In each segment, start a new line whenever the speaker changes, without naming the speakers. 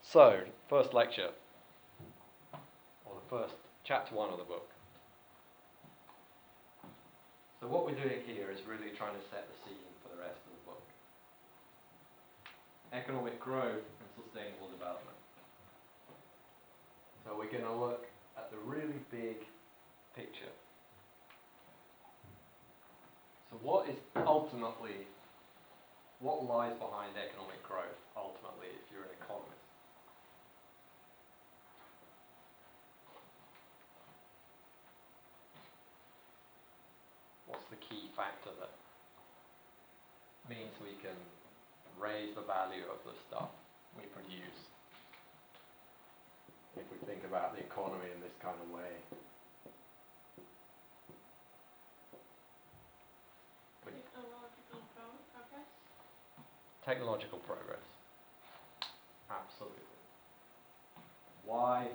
So, first lecture, or the first chapter 1 of the book. So what we're doing here is really trying to set the scene for the rest of the book. Economic growth and sustainable development. So we're going to look at the really big picture. So what lies behind economic growth ultimately if you're an economist? What's the key factor that means we can raise the value of the stuff we produce? If we think about the economy in this kind of way. Technological progress. Absolutely. Why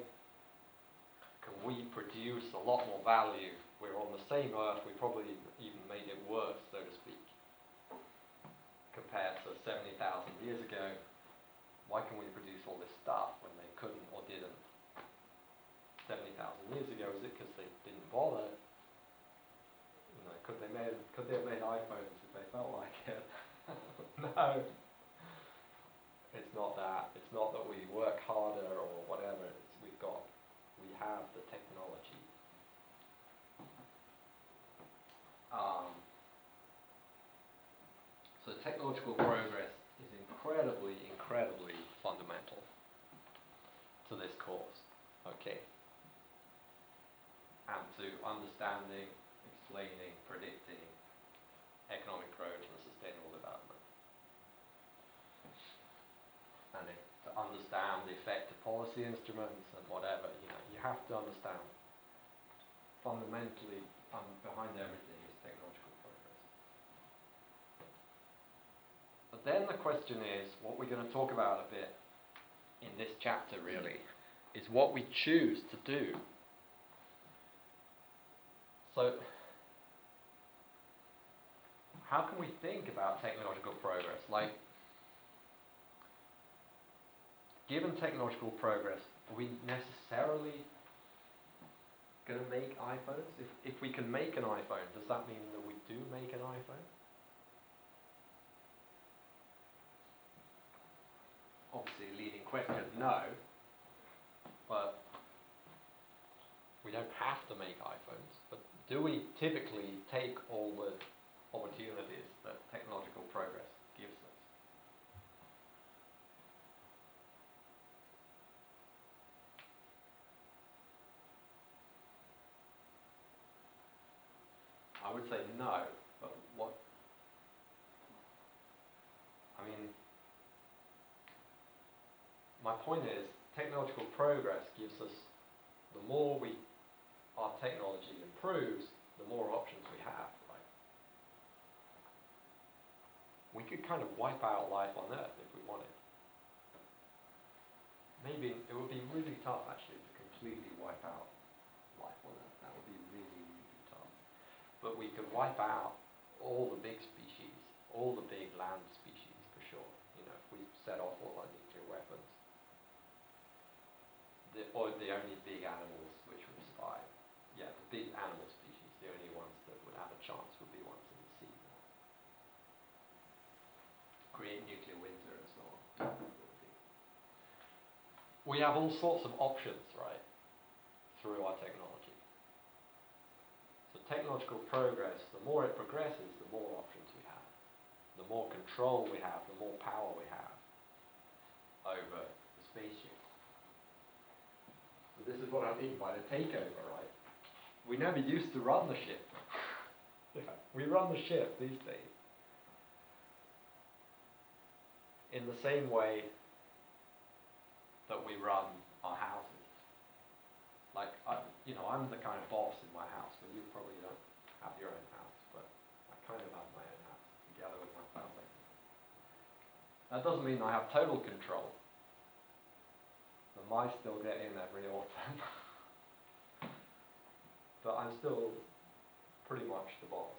can we produce a lot more value? We're on the same Earth, we probably even made it worse, so to speak, compared to 70,000 years ago. Why can we produce all this stuff when they couldn't or didn't 70,000 years ago? Is it because they didn't bother? You know, could they have made iPhones if they felt like it? No. It's not that. It's not that we work harder or whatever. We have the technology. So technological progress is incredibly, incredibly fundamental to this course. Okay. And to understanding, explaining, predicting economic growth and sustainable development. And to understand the effect of policy instruments and whatever, you have to understand fundamentally behind everything is technological progress. But then the question is, what we're going to talk about a bit in this chapter really, is what we choose to do. So, how can we think about technological progress? Like, given technological progress, are we necessarily going to make iPhones? If we can make an iPhone, does that mean that we do make an iPhone? Obviously, a leading question, no. But we don't have to make iPhones. But do we typically take all the opportunities that technological progress gives us? I would say no, but what? I mean, my point is, technological progress gives us, the more our technology improves, the more options we have, right? We could kind of wipe out life on Earth if we wanted. Maybe it would be really tough, actually, to completely wipe out life on Earth. That would be really, really tough. But we could wipe out all the big species, all the big land species, for sure. If we set off all our nuclear weapons. Or the only big animals which would survive. Yeah, the big animal species, the only ones that would have a chance would be ones in the sea. Create nuclear winter and so on. We have all sorts of options, right, through our technology. So technological progress, the more it progresses, the more options we have. The more control we have, the more power we have over the spaceship. So this is what I mean by the takeover, right? We never used to run the ship. We run the ship these days. In the same way that we run our houses. Like, I'm the kind of boss in my house, but you probably don't have your own house, but I kind of have my own house, together with my family. That doesn't mean I have total control. The mice still get in every autumn. But I'm still pretty much the boss.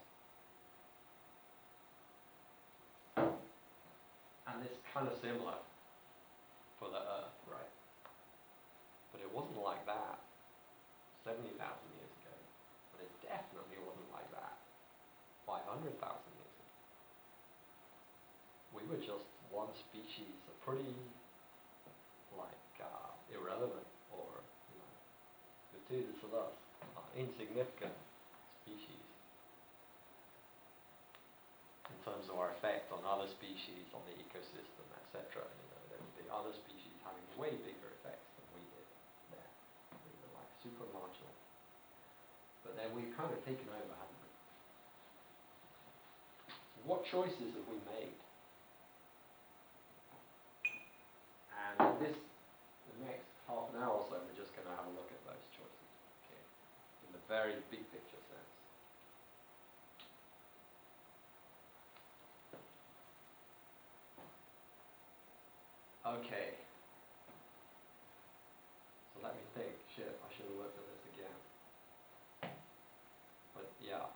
And it's kind of similar for the Earth, right? But it wasn't like that 70,000 years ago, and it definitely wasn't like that 500,000 years ago. We were just one species, a pretty irrelevant, or gratuitous of us, insignificant species in terms of our effect on other species, on the ecosystem, etc. There would be other species having way bigger effects than we did there. We were like super marginal. But then we've kind of taken over, haven't we? So what choices have we made? And the next half an hour or so, we're just going to have a look at those choices, okay, in the very big picture sense. Okay. So let me think. Shit, I should have looked at this again. But yeah.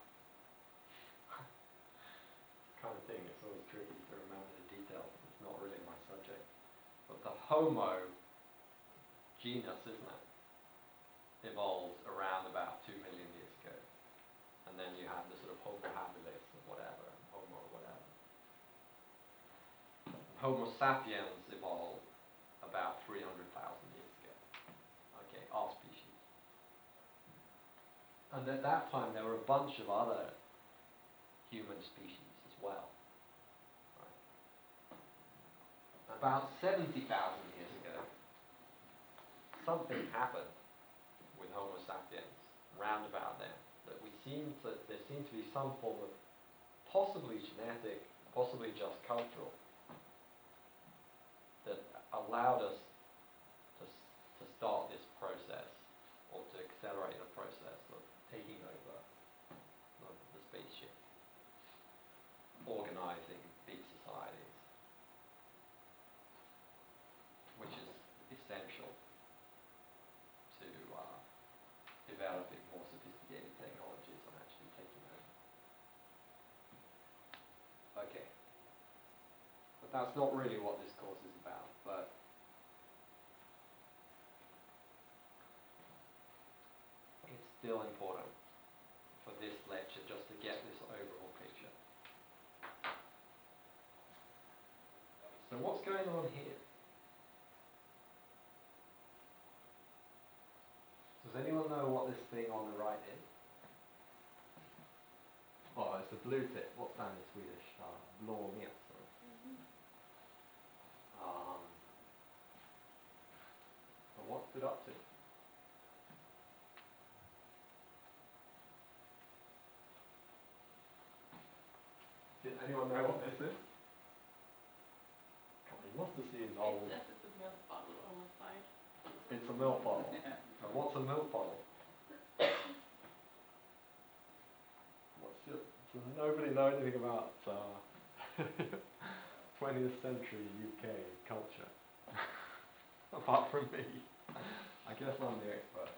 Kind of thing, it's always tricky to remember the details. It's not really my subject. But the Homo genus, isn't it, evolved around about 2 million years ago. And then you have the sort of Homo habilis and whatever, and Homo whatever. Homo sapiens evolved about 300,000 years ago. Okay, our species. And at that time there were a bunch of other human species as well. Right. About 70,000 years ago, something happened with Homo sapiens round about then, that there seemed to be some form of possibly genetic, possibly just cultural, that allowed us to start this process, or to accelerate the process of taking over the spaceship, organizing big societies, which is essential to developing more sophisticated technologies and actually taking over. Okay. But that's not really what this course is about, but it's still important for this lecture just to get this overall picture. So what's going on here? Does anyone know what this thing on the right is? Oh, it's a blue tip. What's that in Swedish? Blåmes. But what's it up to? Did anyone know what this is? You must have seen old.
It's a milk bottle on the side.
It's a milk bottle.
Yeah.
And what's a milk bottle? Does nobody know anything about 20th century UK culture? Apart from me. I guess I'm the expert.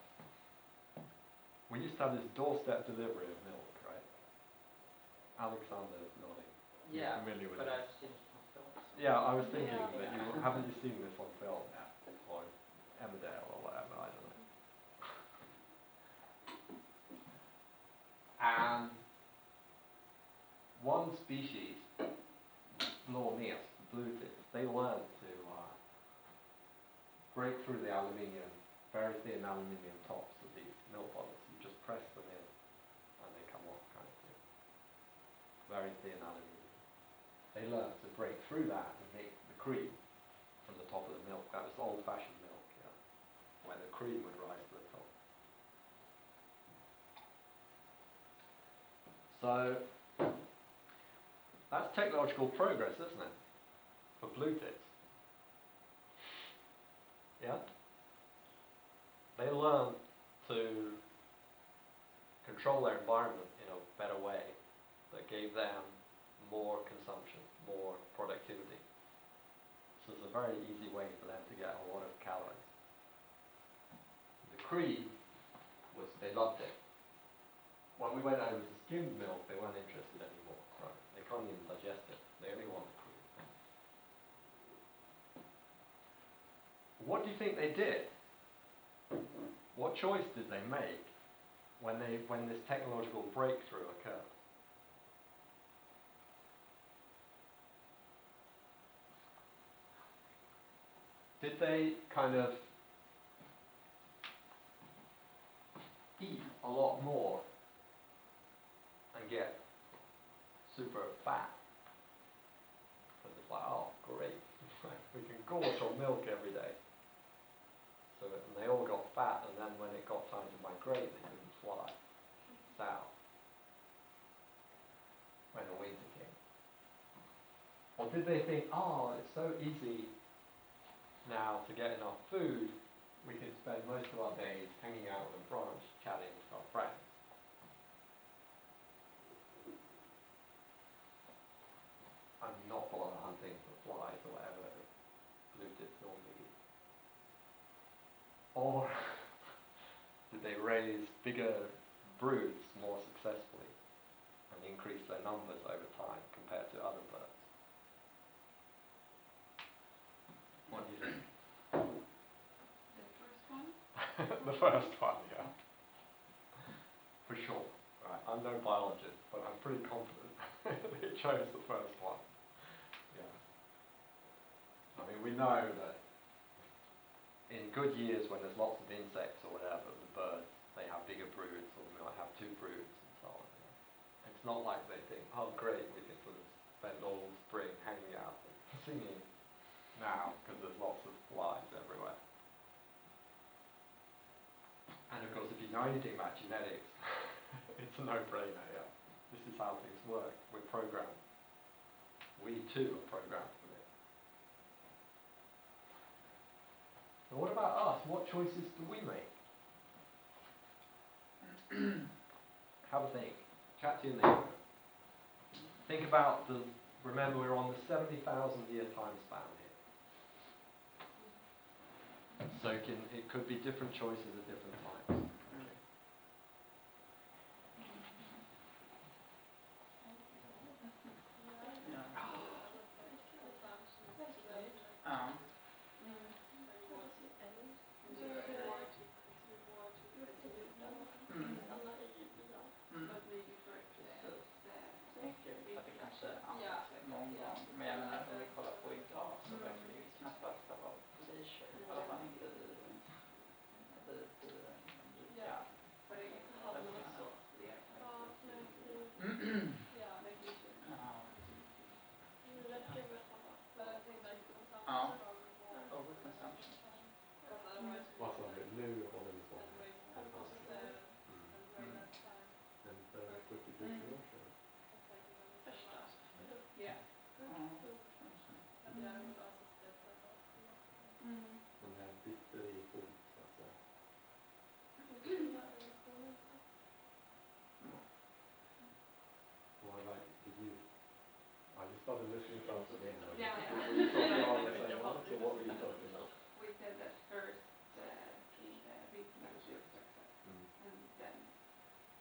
We used to have this doorstep delivery of milk, right? Alexander's nodding.
Yeah,
Familiar with
but
it?
I've seen it on film.
Yeah, I was thinking
Yeah.
that haven't you seen this on film? Or Emmerdale or whatever, I don't know. And one species, Blåmes, blue tips, they learned to break through the aluminium, very thin aluminium tops of these milk bottles. You just press them in and they come off, kind of thing. Very thin aluminium. They learned to break through that and make the cream from the top of the milk. That was old-fashioned milk, yeah, where the cream would rise to the top. So that's technological progress, isn't it? For blue tips. Yeah? They learned to control their environment in a better way that gave them more consumption, more productivity. So it's a very easy way for them to get a lot of calories. The cream they loved it. When we went over to skimmed milk, they weren't interested anymore. Right? They couldn't even digest it. They only want the cream. What do you think they did? What choice did they make when this technological breakthrough occurred? Did they kind of eat a lot more and get super fat? And it's like, oh, great, we can gorge on milk every day. So, and they all got fat, and then when it got time to migrate, they couldn't fly south when the winter came. Or did they think, oh, it's so easy now to get enough food, we can spend most of our days hanging out on a branch, chatting with our friends. And not bother hunting for flies or whatever bluetips normally eat. Or did they raise bigger broods more successfully and increase their numbers over time compared to other birds? What do you think?
The first one?
The first one, yeah. For sure. Right. I'm no biologist, but I'm pretty confident it chose the first one. Yeah. I mean, we know that in good years when there's lots of insects or whatever, the birds, they have bigger broods, or they might have two broods and so on. Yeah. It's not like they think, oh great, we can sort of spend all spring hanging out and singing now because there's lots of flies everywhere. And of course, if you know anything about genetics, it's a no-brainer, yeah. This is how things work. We're programmed. We too are programmed for this. So what about us? What choices do we make? Have a think. Chat to your neighbour. Think about remember we're on the 70,000 year time span here. So it could be different choices at different times.
Någon gång. Men jag menar, om vi kollar på idag så verkar det ju knappast ha varit leisure. I alla fall inte ja. Ja. Overconsumption.
Vad sa du? Nu håller vi på med en 70 000 år sedan.
Ja.
Den här bitter i fot, så att säga. What about you? I just started listening to us again.
Yeah.
Were you talking all the same one? So what were you talking about?
We said that first in the reproductive success and then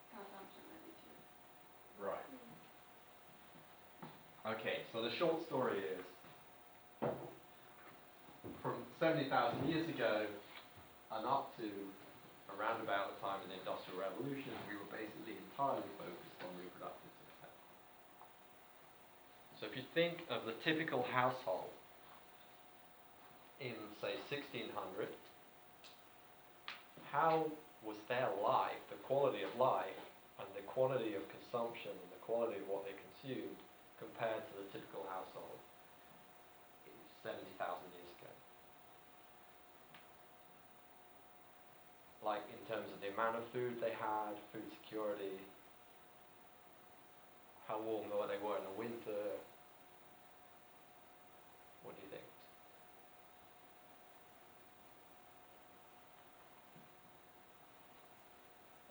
consumption and issue.
Right. Okay, so the short story is, from 70,000 years ago and up to around about the time of the Industrial Revolution, we were basically entirely focused on reproductive success. So if you think of the typical household in, say, 1600, how was their life, the quality of life, and the quantity of consumption, and the quality of what they consumed, compared to the typical household 70,000 years ago? Like in terms of the amount of food they had, food security, how warm they were in the winter. What do you think?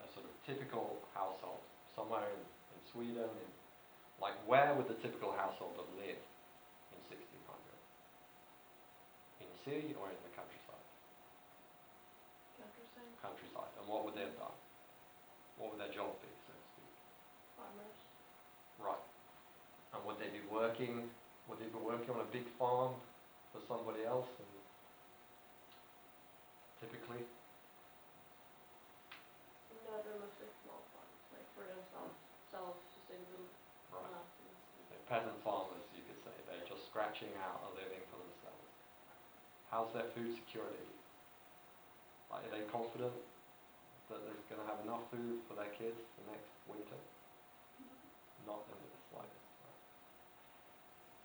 A sort of typical household, somewhere in Sweden, like where would the typical household have lived in 1600? In the city or in the countryside? Countryside. And what would they have done? What would their job be, so to speak?
Farmers.
Right. And would they be working? Would they be working on a big farm for somebody else? And typically?
No, they're mostly small farms, like for themselves, self-sustainable.
Right. So peasant farmers, you could say, they're just scratching out a living for themselves. How's their food security? Like, are they confident that they're going to have enough food for their kids the next winter? Not in the slightest.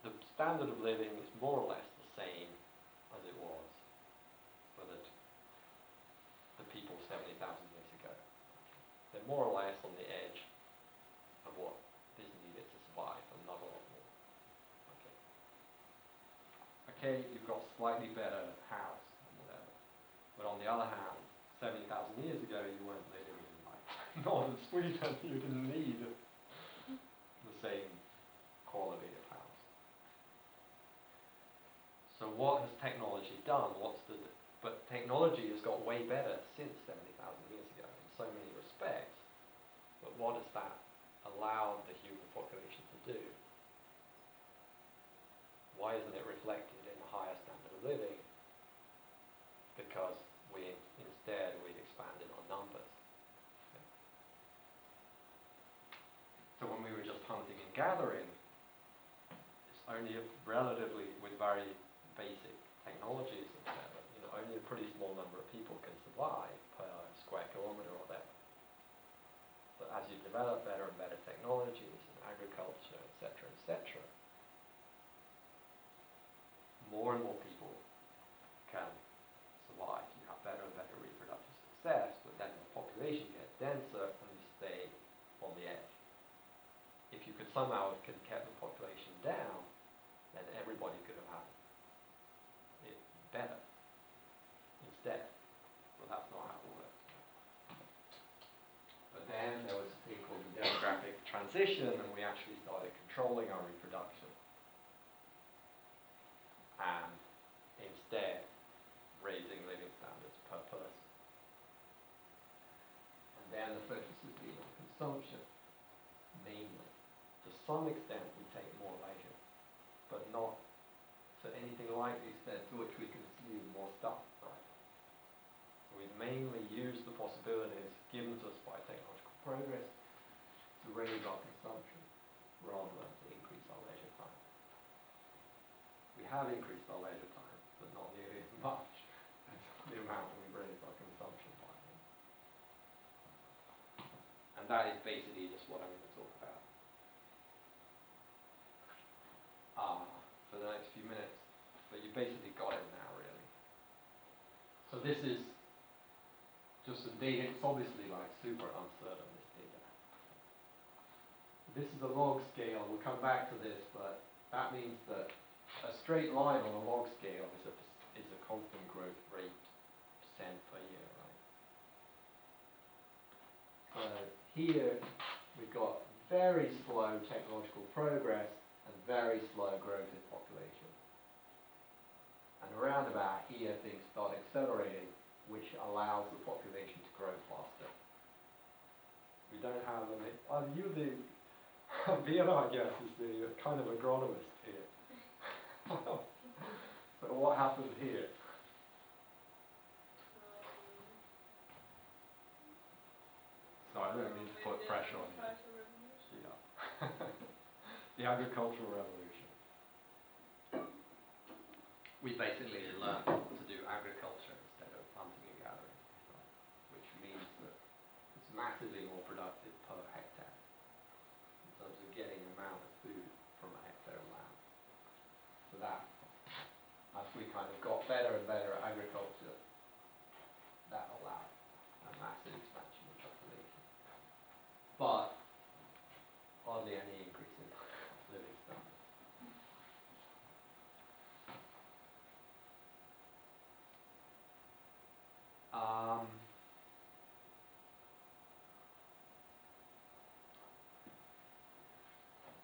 The standard of living is more or less the same as it was for the people 70,000 years ago. They're more or less on the edge of what is needed to survive, and not a lot more. Okay, you've got slightly better house and whatever. But on the other hand, 70,000 years ago, you weren't living in like northern Sweden. You didn't need the same quality of house. So what has technology done? But technology has got way better since 70,000 years ago in so many respects. But what has that allowed the human population to do? Why isn't it reflected in a higher standard of living? Because instead we expanded our numbers. Okay. So when we were just hunting and gathering, it's only relatively, with very basic technologies and whatever, only a pretty small number of people can survive per square kilometre or whatever. But as you develop better and better technologies in agriculture, etc., more and more people can survive. You have better and better reproductive success, but then the population gets denser and you stay on the edge. If you could somehow have kept the population down, then everybody could have had it better instead. Well, that's not how it works. But then there was a thing called the demographic transition, and we actually started controlling our reproduction. And instead raising living standards per person. And then the focus has been on consumption, mainly. To some extent we take more leisure, but not to anything like the extent to which we consume more stuff. Right? So we've mainly used the possibilities given to us by technological progress to raise our consumption rather than to increase our leisure time. We have increased our leisure time, but not nearly as much as the amount we've raised our consumption by. And that is basically just what I'm going to talk about for the next few minutes. But you basically got it now, really. So this is just some data. It's obviously like super uncertain, this data. This is a log scale. We'll come back to this, but that means that a straight line on a log scale is a constant growth rate percent per year, right? So here we've got very slow technological progress and very slow growth in population. And around about here things start accelerating, which allows the population to grow faster. We don't have Björn, I guess, is the kind of agronomist here. So what happens here? Sorry, I don't mean to put pressure on you. Yeah. The agricultural revolution. We basically learned to do agriculture instead of hunting and gathering, right? Which means that it's massively more productive per hectare in terms of getting the amount of food from a hectare of land. So that, as we kind of got better and better at agriculture, that allowed a massive expansion of population. But hardly any increase in living standards.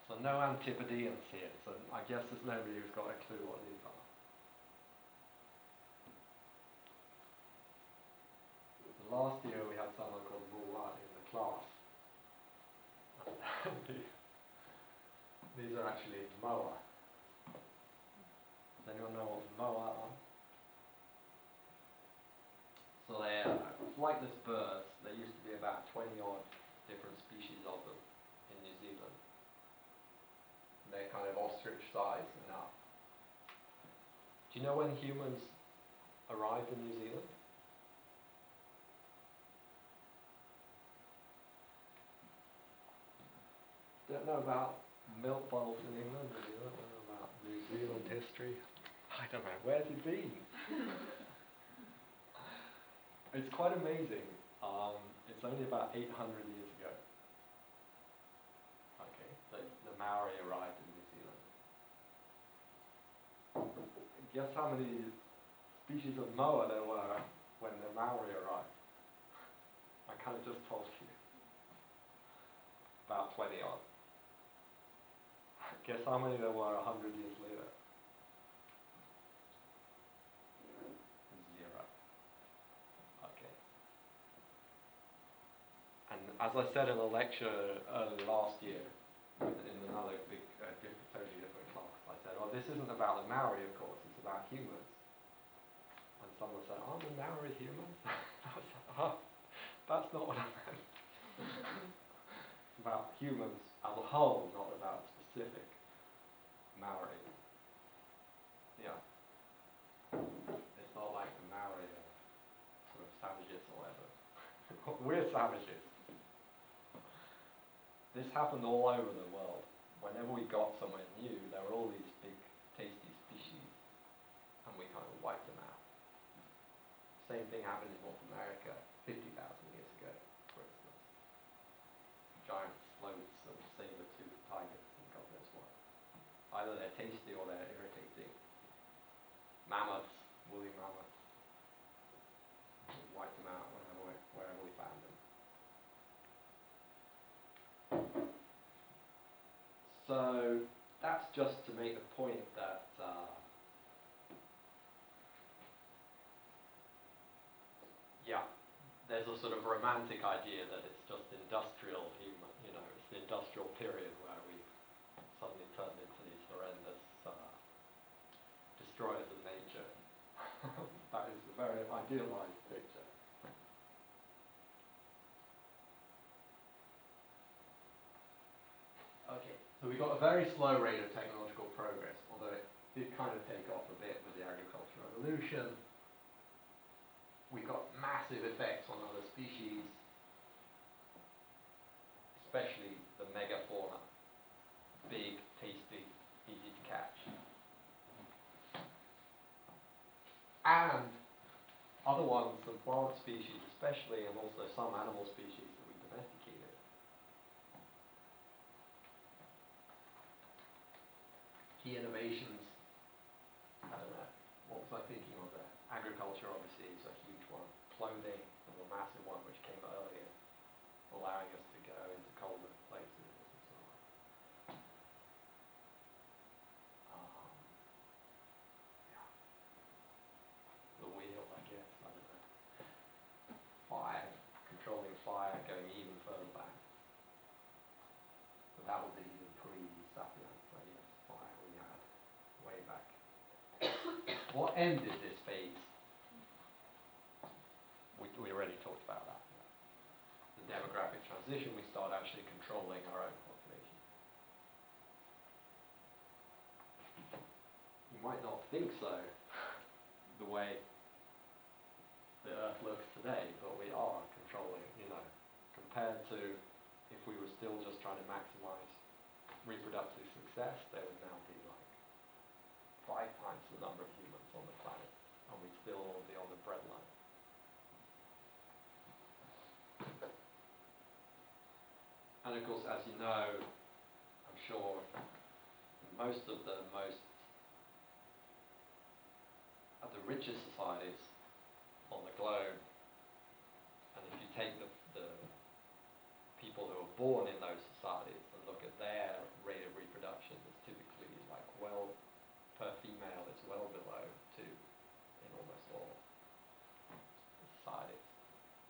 So no Antipodeans here, so I guess there's nobody who's got a clue what these are. Last year we had someone called Mullah in the class. These are actually moa. Does anyone know what moa are? birds, there used to be about 20 odd different species of them in New Zealand. They're kind of ostrich size now. Do you know when humans arrived in New Zealand? Don't know about milk bottles in England, or you don't know about New Zealand history. I don't know, where's it been? It's quite amazing. It's only about 800 years ago. Okay, the Maori arrived in New Zealand. Guess how many species of moa there were when the Maori arrived? I kind of just told you. About 20 odd. Guess how many there were 100 years later? 0. Okay. And as I said in a lecture early last year, in another big, totally different class, I said, "Oh, this isn't about the Maori, of course, it's about humans." And someone said, "Aren't the Maori humans?" I was like, "Oh, that's not what I meant." It's about humans as a whole, not about specific Maori. Yeah. It's not like the Maori are sort of savages or whatever. We're savages. This happened all over the world. Whenever we got somewhere new, there were all these big, tasty species, and we kind of wiped them out. Same thing happened in North America 50,000 years ago, for instance. Giant sloths and saber-toothed tigers and God knows what. Either they're tasty or they're irritating. Mammoths, woolly mammoths. We wiped them out wherever we found them. So that's just to make the point that there's a sort of romantic idea that it's just industrial human, it's the industrial period where we suddenly turned into these horrendous destroyers of nature. That is a very idealized picture. Okay, so we got a very slow rate of technological progress, although it did kind of take off a bit with the agricultural revolution. We got massive effects on other species, especially the megafauna. Big, tasty, easy to catch. And other ones, some plant species especially, and also some animal species that we domesticated. Key innovations, I don't know, what was I thinking of there? Agriculture obviously is a huge one. Clothing was a massive one which came earlier, allowing us to go into colder places and so on. The wheel, I guess, I don't know. Fire, controlling fire, going even further back. But that would be even pre-Sapiens, I guess, fire we had way back. What ended this phase? We already talked about that. The demographic transition, we start actually controlling our own population. You might not think so, the way the Earth looks today, but we are controlling, compared to if we were still just trying to maximize reproductive success, there would now be like 5 times the number of humans on the planet, and we'd still all be on the breadline. And of course, as you know, I'm sure most of the richest societies on the globe, and if you take the people who are born in those societies and look at their rate of reproduction, it's typically per female, it's well below 2 in almost all societies.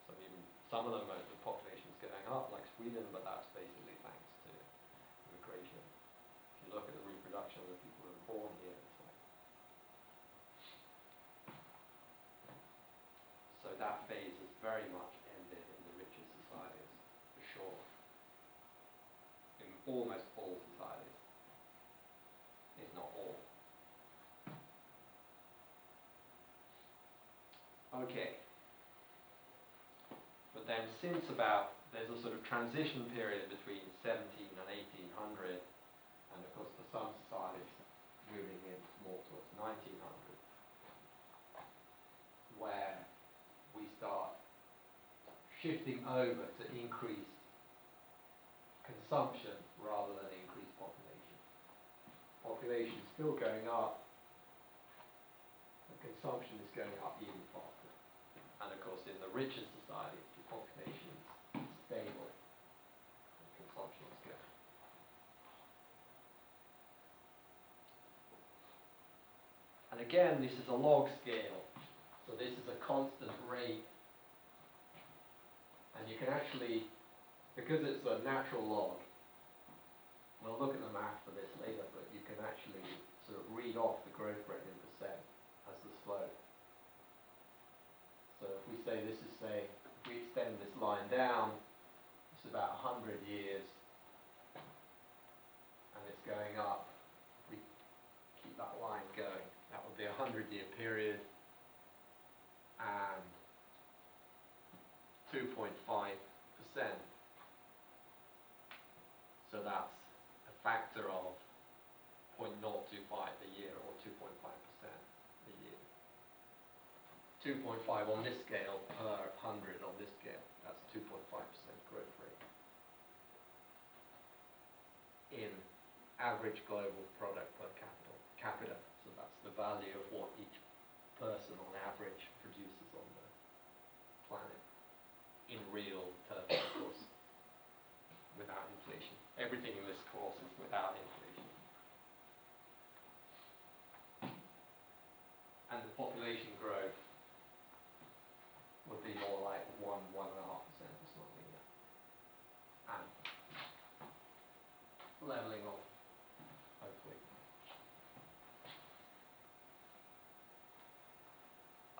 So even some of them, the population's going up, like Sweden, but that's basically thanks to immigration. If you look at the reproduction of the people who are born here, it's like... So that phase is very much ended. almost all societies, if not all. Okay. But then since there's a sort of transition period between 17 and 1800, and of course for some societies moving in more towards 1900, where we start shifting over to increased consumption rather than increased population. Population is still going up, and consumption is going up even faster. And of course in the richer societies, the population is stable, and consumption is going. And again, this is a log scale, so this is a constant rate. And you can actually, because it's a natural log, we'll look at the math for this later, but you can actually sort of read off the growth rate in percent as the slope. So if we say this is, if we extend this line down, it's about 100 years, and it's going up. If we keep that line going, that would be a 100-year period, and 2.5%. So that's a factor of 0.025 a year, or 2.5% a year. 2.5 on this scale per 100 on this scale. That's 2.5% growth rate in average global product per capita. So that's the value of what each person on average produces on the planet in real terms, of course, without inflation. Everything in this course is without inflation. And the population growth would be more like 1.5% or something, and leveling off, hopefully.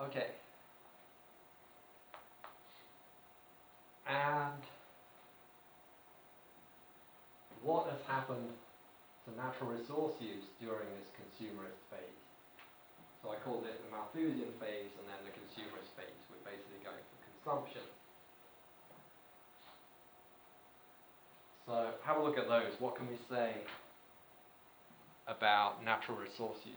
Okay. And what has happened to natural resource use during this consumerist phase? So I called it the Malthusian phase and then the consumerist phase. We're basically going for consumption. So have a look at those. What can we say about natural resource use?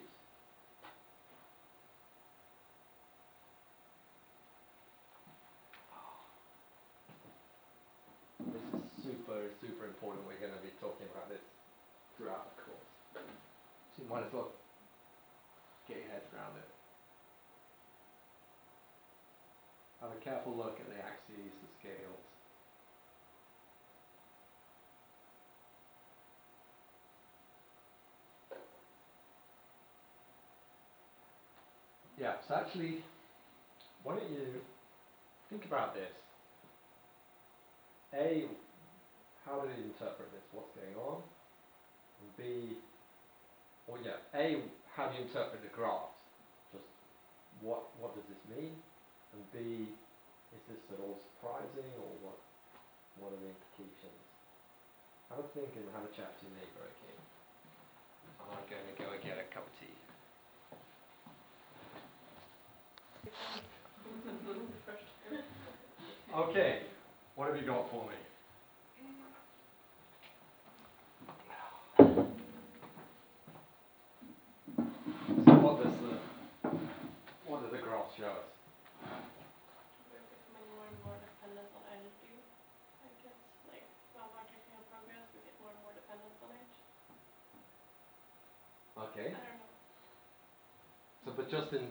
This is super, super important. We're going to be talking about this throughout the course. So you might as well get your heads around it. Have a careful look at the axes, the scales. Yeah, so actually, why don't you think about this? A, how do you interpret this? What's going on? And B, A, how do you interpret the graphs? Just what does this mean? And B, is this at all surprising, or what are the implications? Have a think and have a chat to your neighbour, okay? I'm going to go and get a cup of tea. Okay, what have you got for me? So what do the graphs show us?
We're becoming more and more dependent on energy, I guess. Like, while our technical progress, we get more and more dependent on it.
Okay.
I don't know.
So, but just in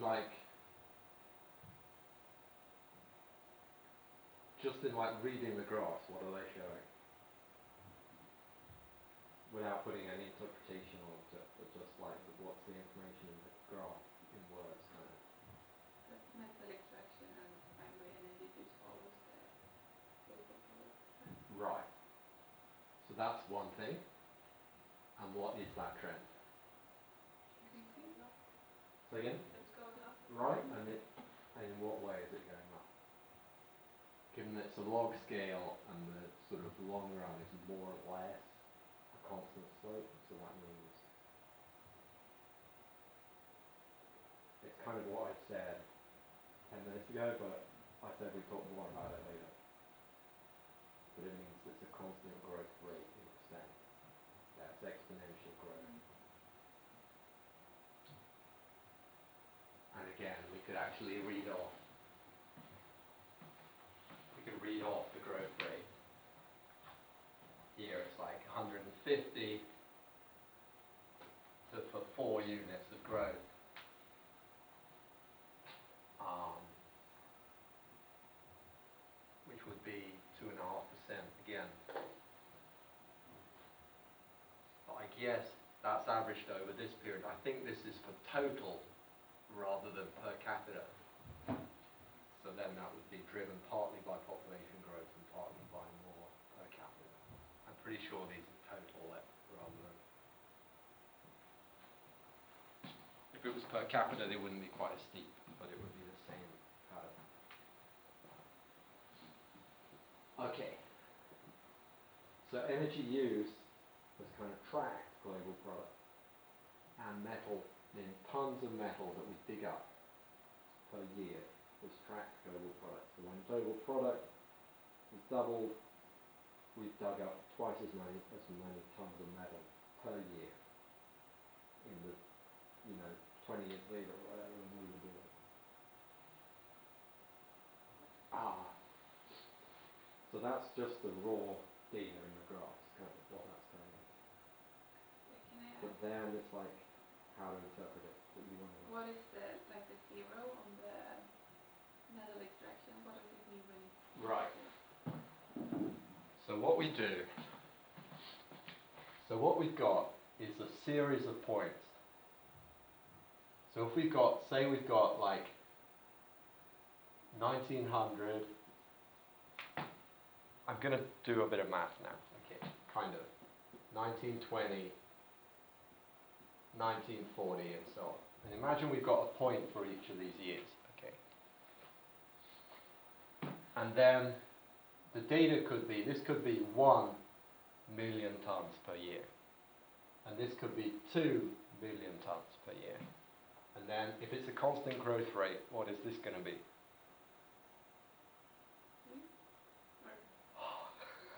reading the graphs, what are they showing? Without putting any interpretation onto it, but just like what's the information in the graph in words, kind of.
The metal extraction and primary energy use follows the global product trend.
Right. So that's one thing. And what is that trend?
Increasing.
So again?
It's going up.
Right. And in what way is it going up? Given that it's a log scale and the sort of long run is more or less, constant slope, so that means it's kind of what I said 10 minutes ago, but I said we talk more about it later. But it means it's a constant growth rate in percent. That's exponential growth. And again, we could actually read off the growth rate. Here it's like 150 for 4 units of growth. Which would be 2.5% again. But I guess that's averaged over this period. I think this is for total rather than per capita. So then that would be driven partly by population growth and partly by more per capita. I'm pretty sure these are total rather than... If it was per capita, they wouldn't be quite as steep, but it would be the same pattern. Okay. So energy use has kind of tracked global product and metal, in tons of metal that we dig up per year, has tracked global product. So when global product has doubled, we've dug up twice as many tons of metal per year in the 20 years later or whatever we were doing. So that's just the raw data in the graphs, kind of what that's telling us. But then it's like how to interpret it.
What is the zero on the metal extraction? What does it mean when it's
right? So what we do, what we've got is a series of points. So if we've got, say we've got like 1900, I'm going to do a bit of math now, okay, kind of, 1920, 1940 and so on. And imagine we've got a point for each of these years, okay. And then the data could be, this could be 1 million tons per year. And this could be 2 million tons per year. And then if it's a constant growth rate, what is this going to be?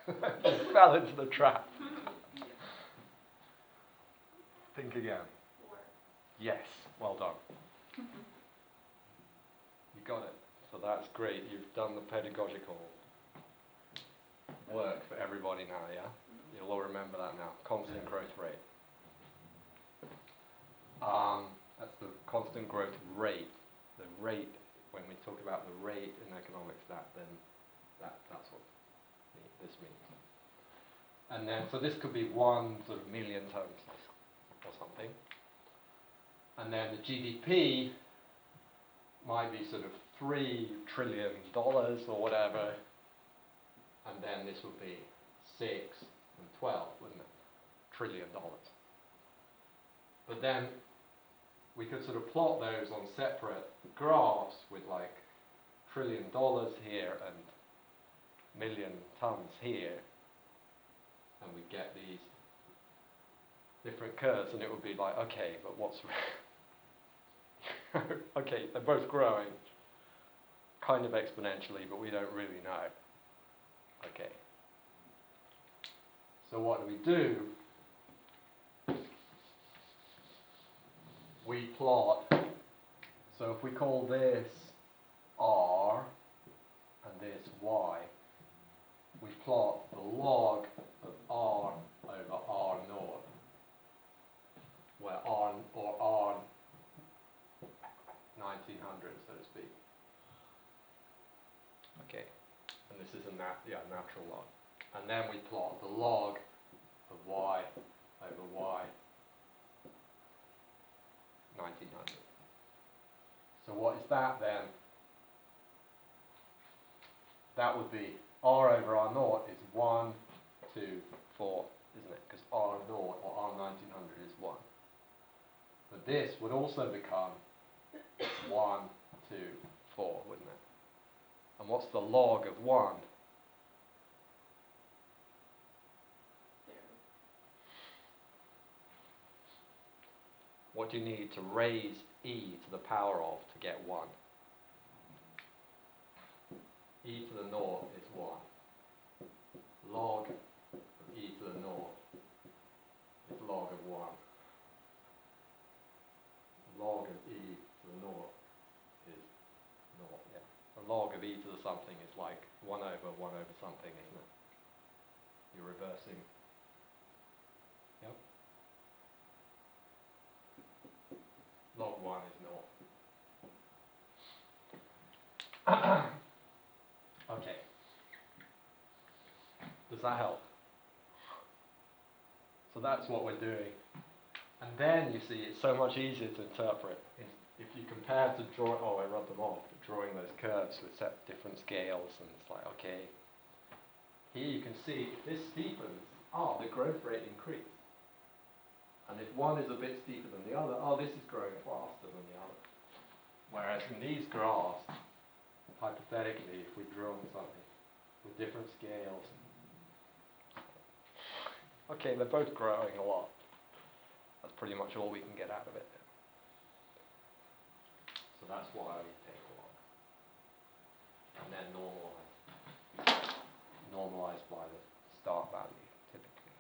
You fell into the trap. Think again.
4.
Yes, well done. You got it. So that's great. You've done the pedagogical work for everybody now, yeah? You'll all remember that now. Constant growth rate. That's the constant growth rate. The rate, when we talk about the rate in economics, that's what this means. And then, so this could be 1 sort of million tons or something. And then the GDP might be sort of $3 trillion or whatever. And then this would be 6 and 12, wouldn't it? $1 trillion. But then we could sort of plot those on separate graphs with like $1 trillion here and million tons here, and we get these different curves, and it would be like, okay, but what's okay, they're both growing kind of exponentially, but we don't really know. Okay. So what do? We plot, so if we call this R and this Y, we plot the log of R over R naught, where R 1900, so to speak. Okay, and this is a natural log. And then we plot the log of Y over Y 1900. So what is that then? That would be R over R naught is 1, 2, 4, isn't it? Because R naught or R 1900 is 1. But this would also become 1, 2, 4, wouldn't it? And what's the log of 1?
0.
what do you need to raise e to the power of to get 1? E to the naught is 1. Log of e to the naught is log of 1. Log of e to the naught is naught, yeah. The log of e to the something is like 1 over something, isn't it? You're reversing. Yep. Log 1 is naught. Okay. Does that help? So that's what we're doing. And then you see it's so much easier to interpret. If you compare to I rubbed them off, drawing those curves with different scales, and it's like, okay, here you can see if this steepens, the growth rate increased. And if one is a bit steeper than the other, this is growing faster than the other. Whereas in these graphs, hypothetically, if we draw something with different scales, okay, they're both growing a lot. That's pretty much all we can get out of it. So that's why we take a log. And then normalize by the start value, typically.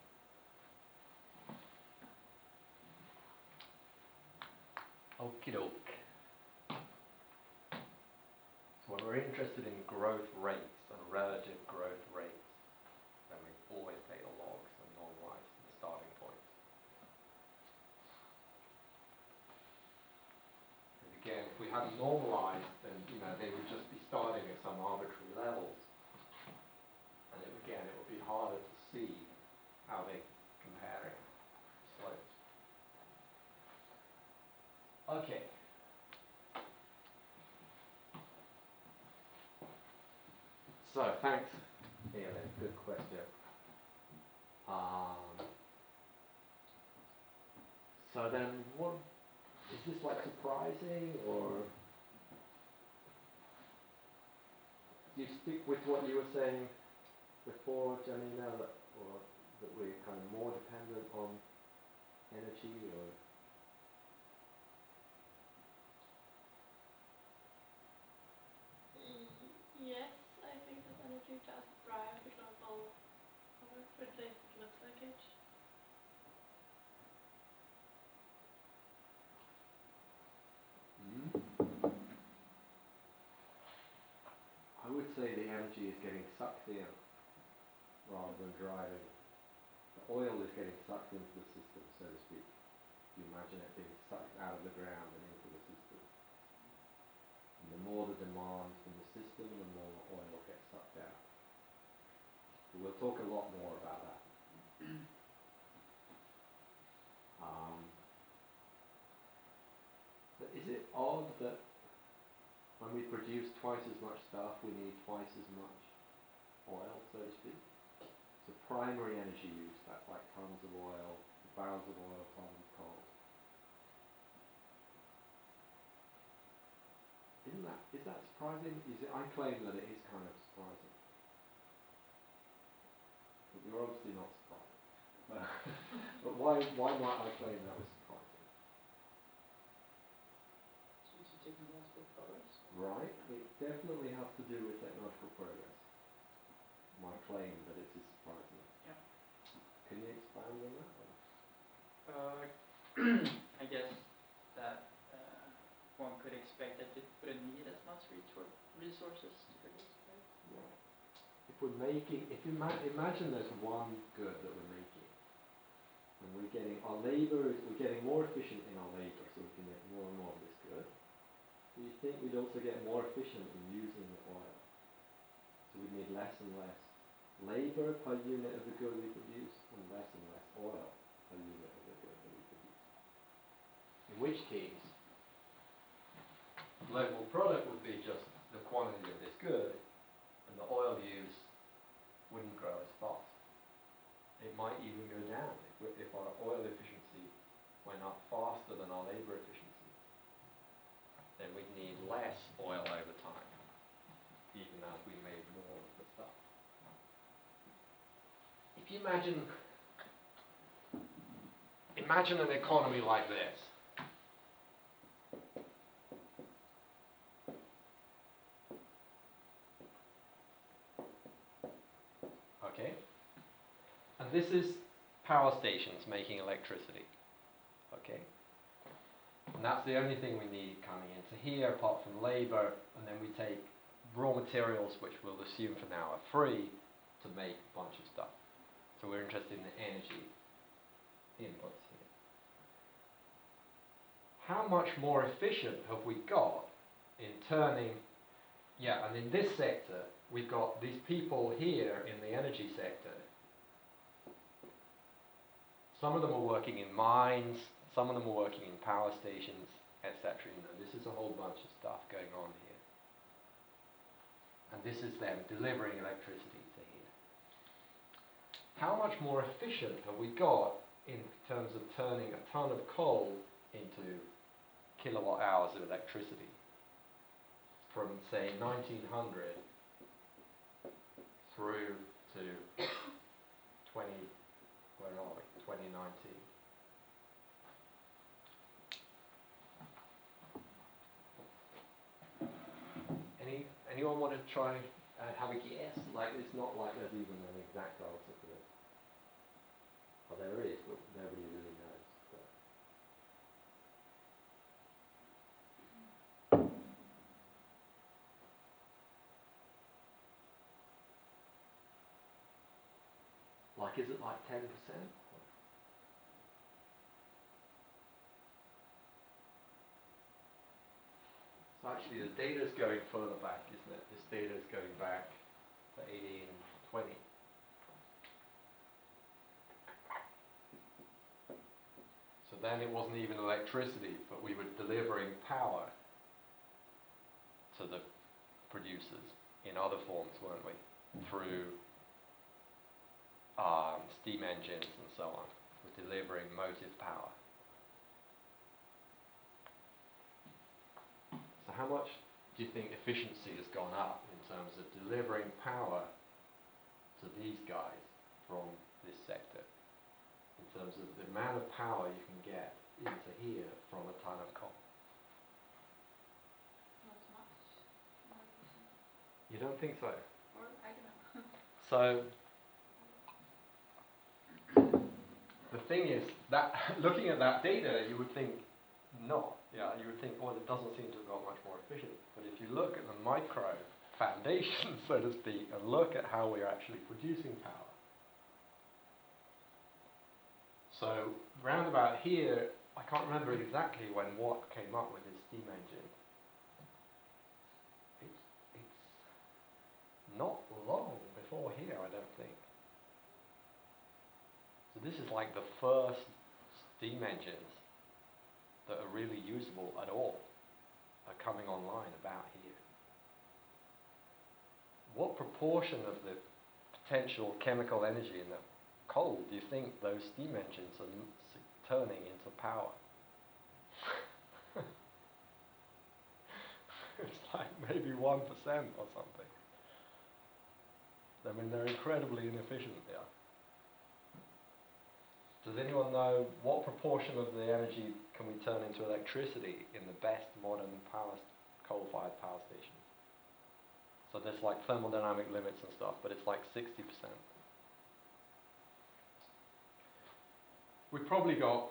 Okie doke. So when we're interested in growth rates and relative growth rates, then we always take the logs and normalize the starting point. And again, if we hadn't normalized, then they would just be starting at some arbitrary levels. And it would be harder to see how they comparing slopes. Okay. So thanks, Ian. Good question. So then, what is this like surprising, or do you stick with what you were saying before, Janina, or that we're kind of more dependent on energy, or?
Yes, I think that energy does drive the global power, or at least it looks like it.
I would say the energy is getting sucked in rather than driving. The oil is getting sucked into the system, so to speak. You imagine it being sucked out of the ground and into the system. And the more the demand from the system, the more oil gets sucked out. So we'll talk a lot more about that. But is it odd that when we produce twice as much stuff, we need twice as much oil, so to speak? So primary energy use, that's like tons of oil, barrels of oil, tons of coal. Is that surprising? I claim that it is kind of surprising. But you're obviously not surprised. But why might I claim that was surprising?
Due to technological progress.
Right, it definitely has to do with technological progress. My claim that it is surprising.
Yeah.
Can you expand on that?
I guess that one could expect that it wouldn't need as much resources to produce, right?
Right. Imagine there's one good that we're making, and we're getting more efficient in our labor, so we can make more and more of this good. Do you think we'd also get more efficient in using the oil? So we'd need less and less labor per unit of the good we produce, and less oil per unit of the good that we produce. In which case, global product would be just the quantity of this good, and the oil use wouldn't grow as fast. It might even go down if our oil efficiency went up faster than our labor efficiency. Then we'd need less oil over time, even as we made more of the stuff. If you imagine an economy like this, this is power stations making electricity. Okay? And that's the only thing we need coming into here apart from labor, and then we take raw materials, which we'll assume for now are free, to make a bunch of stuff. So we're interested in the energy inputs here. How much more efficient have we got in turning, and in this sector, we've got these people here in the energy sector. Some of them are working in mines, some of them are working in power stations, etc. This is a whole bunch of stuff going on here. And this is them delivering electricity to here. How much more efficient have we got in terms of turning a ton of coal into kilowatt hours of electricity from, say, 1900 through to 2019? Anyone want to try have a guess? Like, it's not like there's even an exact answer to this. Well, there is, but nobody really knows. So. Like, is it like 10%? So actually the data's going further back, isn't it? This data is going back to 1820. So then it wasn't even electricity, but we were delivering power to the producers in other forms, weren't we? Through steam engines and so on. We're delivering motive power. So how much do you think efficiency has gone up in terms of delivering power to these guys from this sector? In terms of the amount of power you can get into here from a ton of coal.
Not much. More efficient.
You don't think so?
Or, I don't know.
So, the thing is, that looking at that data, you would think not. Yeah, you would think, well, it doesn't seem to have got much more efficient. But if you look at the micro foundation, so to speak, and look at how we're actually producing power. So, round about here, I can't remember exactly when Watt came up with his steam engine. It's not long before here, I don't think. So this is like the first steam engines that are really usable at all are coming online about here. What proportion of the potential chemical energy in the coal do you think those steam engines are turning into power? It's like maybe 1% or something. I mean, they're incredibly inefficient, yeah. Does anyone know what proportion of the energy can we turn into electricity in the best modern coal-fired power stations? So there's like thermodynamic limits and stuff, but it's like 60%. We've probably got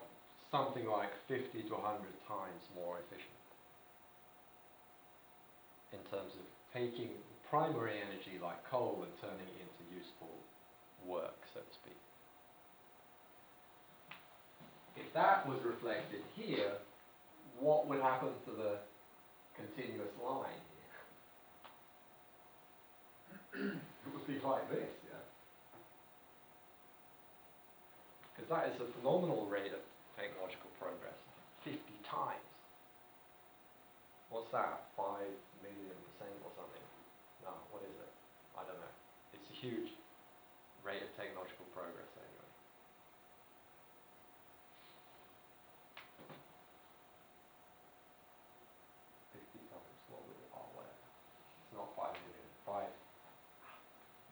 something like 50 to 100 times more efficient in terms of taking primary energy like coal and turning it into useful work, so to speak. If that was reflected here, what would happen to the continuous line here? It would be like this, yeah? Because that is a phenomenal rate of technological progress. 50 times. What's that? 5 million% or something? No, what is it? I don't know. It's a huge rate of technological progress anyway. 50 times, what would it, oh, whatever. It's not 5 million,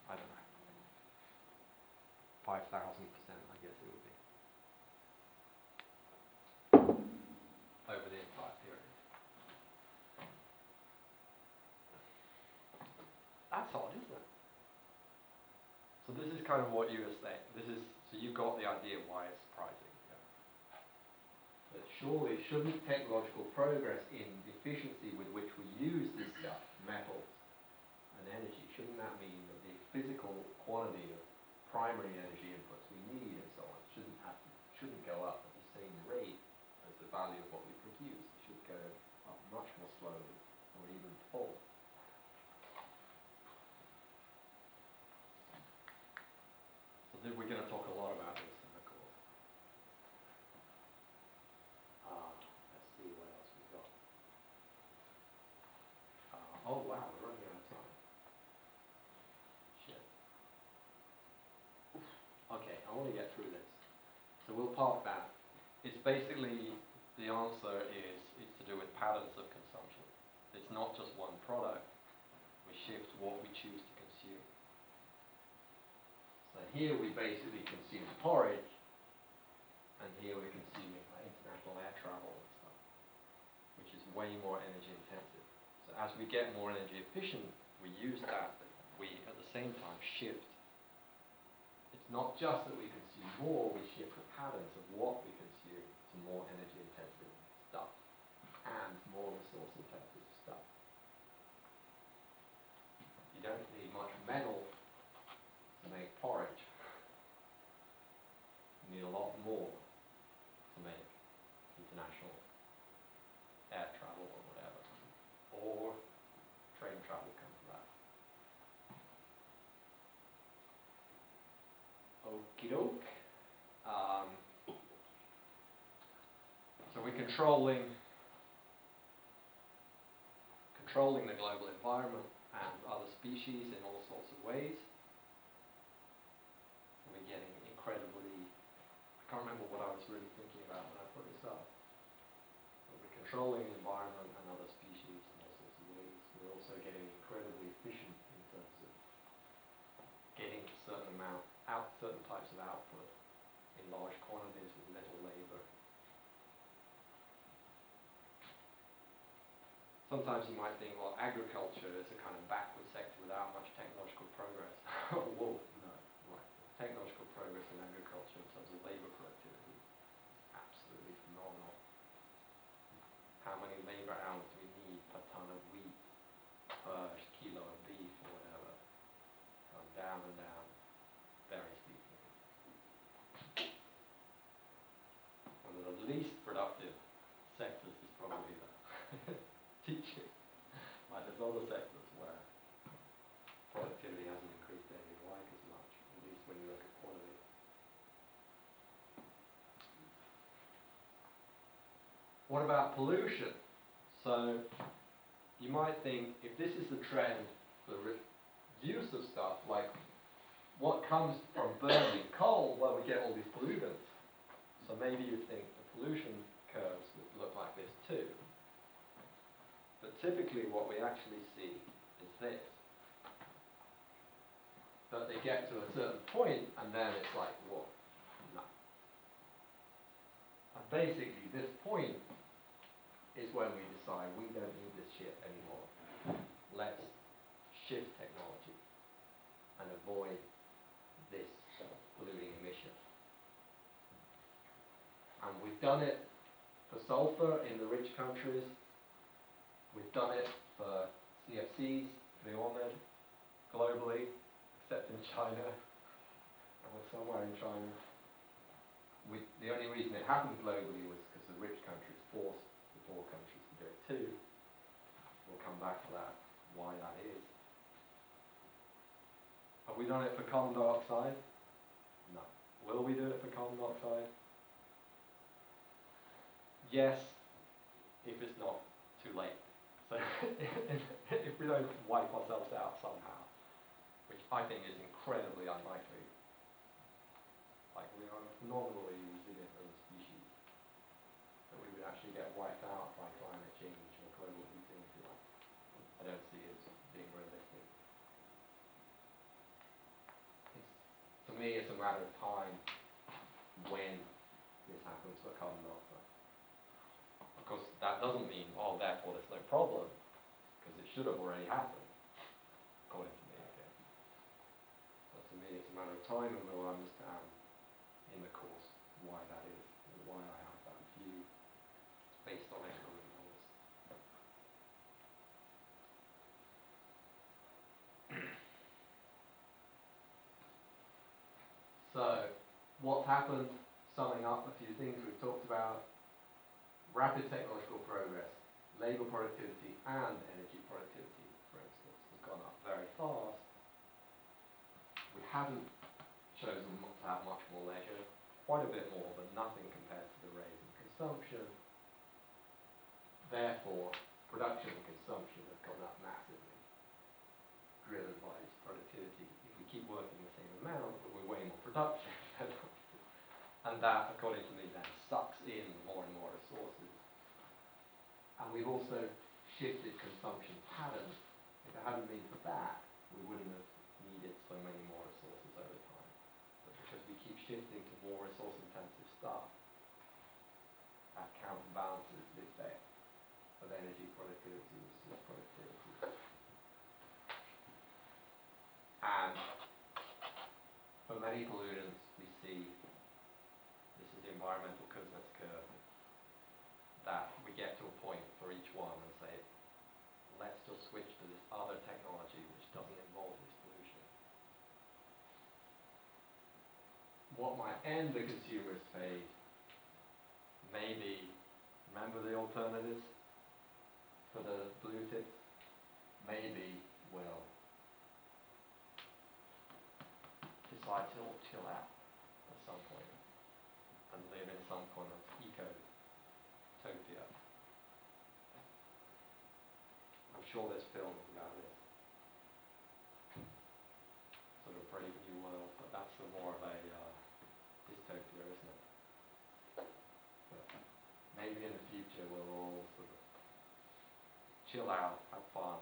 I don't know. 5,000%, I guess it would be. Over the entire period. That's odd, isn't it? So this is kind of what you were saying. This is So you got the idea why it's surprising. Yeah.
But surely, shouldn't technological progress in the efficiency with which we use this stuff, metals and energy, shouldn't that mean that the physical quantity of primary energy inputs we need and so on shouldn't go up at the same rate as the value of what we produce? It should go up much more slowly or even fall.
So we're going to talk a lot about this in the course.
Let's see what else we've got. Oh wow, we're running out of time. Shit. Okay, I want to get through this. So we'll park that.
It's basically, the answer is, it's to do with patterns of consumption. It's not just one product. We shift what we choose to consume.
So here we basically consume porridge, and here we're consuming like, international air travel and stuff,
Which is way more energy intensive. So as we get more energy efficient, we use that, but we at the same time shift.
It's not just that we consume more, we shift the patterns of what we consume to more energy intensive stuff and more resource intensive stuff. You don't need much metal to make porridge. You need a lot more to make international air travel or whatever, or train travel come from that. Okie doke.
So we're controlling the global environment and other species in all sorts of ways. We're getting incredibly, I can't remember what I was really thinking about when I put this up. But we're controlling the environment and other species in all sorts of ways.
We're also getting incredibly efficient in terms of getting certain types of output in large quantities with little labor.
Sometimes you might think, well, agriculture is a kind of backward sector without much technological progress. Whoa, no. Right. Technological progress in agriculture in terms of labor productivity is absolutely phenomenal. How many labor hours do we need per ton of wheat, per kilo of beef, or whatever? Down and down, very steeply. One of the least productive sectors is probably the teaching. Like there's other sectors where productivity hasn't increased anything like as much, at least when you look at quality.
What about pollution? So you might think if this is the trend for use of stuff, like what comes from burning coal, well, we get all these pollutants. So maybe you think the pollution curves would look like this too. But typically what we actually see is this. That they get to a certain point and then it's like, whoa, no. And basically this point is when we decide we don't need this shit anymore. Let's shift technology and avoid this polluting emission. And we've done it for sulfur in the rich countries. We've done it for CFCs, Clearwater, globally, except in China. And we're somewhere in China. The only reason it happened globally was because the rich countries forced the poor countries to do it too. We'll come back to that, why that is. Have we done it for carbon dioxide? No. Will we do it for carbon dioxide? Yes, if it's not too late. So if we don't wipe ourselves out somehow, which I think is incredibly unlikely, like we are phenomenally resilient as a species, that we would actually get wiped out by climate change or global heating, if you like. I don't see it as being realistic. To me, it's a matter of time when this happens for carbon dioxide. Of course, that doesn't mean, oh, therefore there's no problem, because it should have already happened, according to me, again. But to me, it's a matter of time, and we'll understand in the course why that is, or why I have that view based on economic models. So, what's happened, summing up a few things we've talked about: rapid technological progress, labour productivity and energy productivity, for instance, has gone up very fast. We haven't chosen not to have much more leisure, quite a bit more, but nothing compared to the raise in consumption. Therefore, production and consumption have gone up massively, driven by this productivity. If we keep working the same amount, but we're way more production, and that, according to me, then sucks in more and more resources. And we've also shifted consumption patterns. If it hadn't been for that, we wouldn't have needed so many more resources over time. But because we keep shifting to more resource-intensive stuff, that counterbalances the effect of energy productivity, resource productivity. And for many pollutants, we see, this is the environmental Kuznets curve, that we get to a point for each one and say, let's just switch to this other technology which doesn't involve this pollution. What might end the consumerist phase may be, remember the alternatives for the blue tips? Maybe we'll decide to all chill out at some point and live in some kind of eco-topia. I'm sure there's films about it. Sort of Brave New World, but that's more of a dystopia, isn't it? But maybe in the future we'll all sort of chill out, have fun,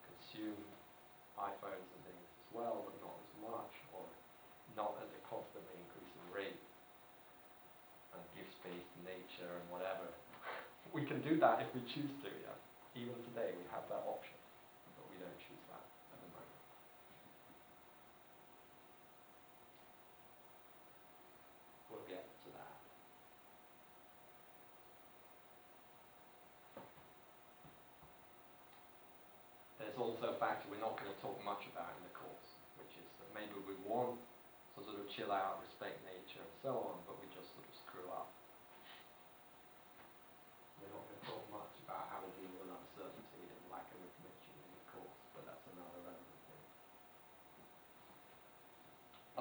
consume iPhones and things as well, but not as much, or not at a constantly increasing rate, and give space to nature and whatever. We can do that if we choose to, yeah. Even today we have that option, but we don't choose that at the moment. We'll get to that. There's also a factor we're not going to talk much about in the course, which is that maybe we want to sort of chill out, respect nature and so on, but we just sort of screw up. We're not going to talk much about how to deal with uncertainty and lack of information in the course, but that's another relevant thing.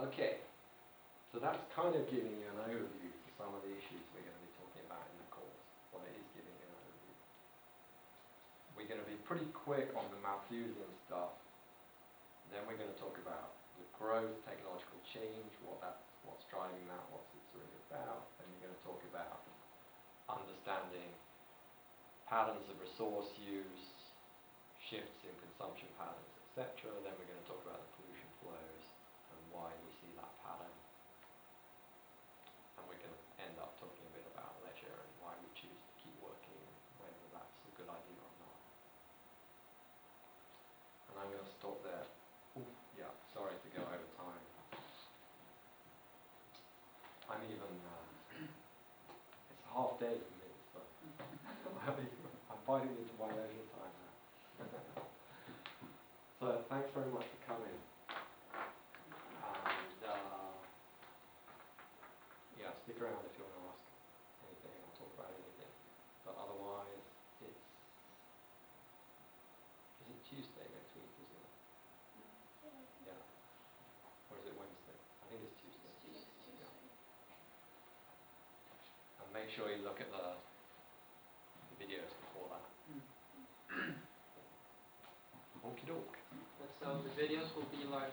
Okay, so that's kind of giving you an overview to some of the issues we're going to be talking about in the course. Well, it is giving you an overview. We're going to be pretty quick on the Malthusian stuff. Then we're going to talk about the growth, technological change, what's driving that, what's it really about. Then we're going to talk about understanding patterns of resource use, shifts in consumption patterns, etc. Then we're going to talk about the pollution flows and why we see that pattern. And we're going to end up talking a bit about leisure and why we choose to keep working, whether that's a good idea or not. And I'm going to stop there. Oof, yeah, sorry to go over time. I'm even, it's a half day for me, so I'm biting into my leisure time now. So thanks very much for coming. And yeah, stick around if you want to ask anything or talk about anything. But otherwise, is it Tuesday next week, isn't it? Yeah. Or is it Wednesday? I think it's Tuesday. Yeah. And make sure you look at the videos before that. Okie doke.
So the videos will be like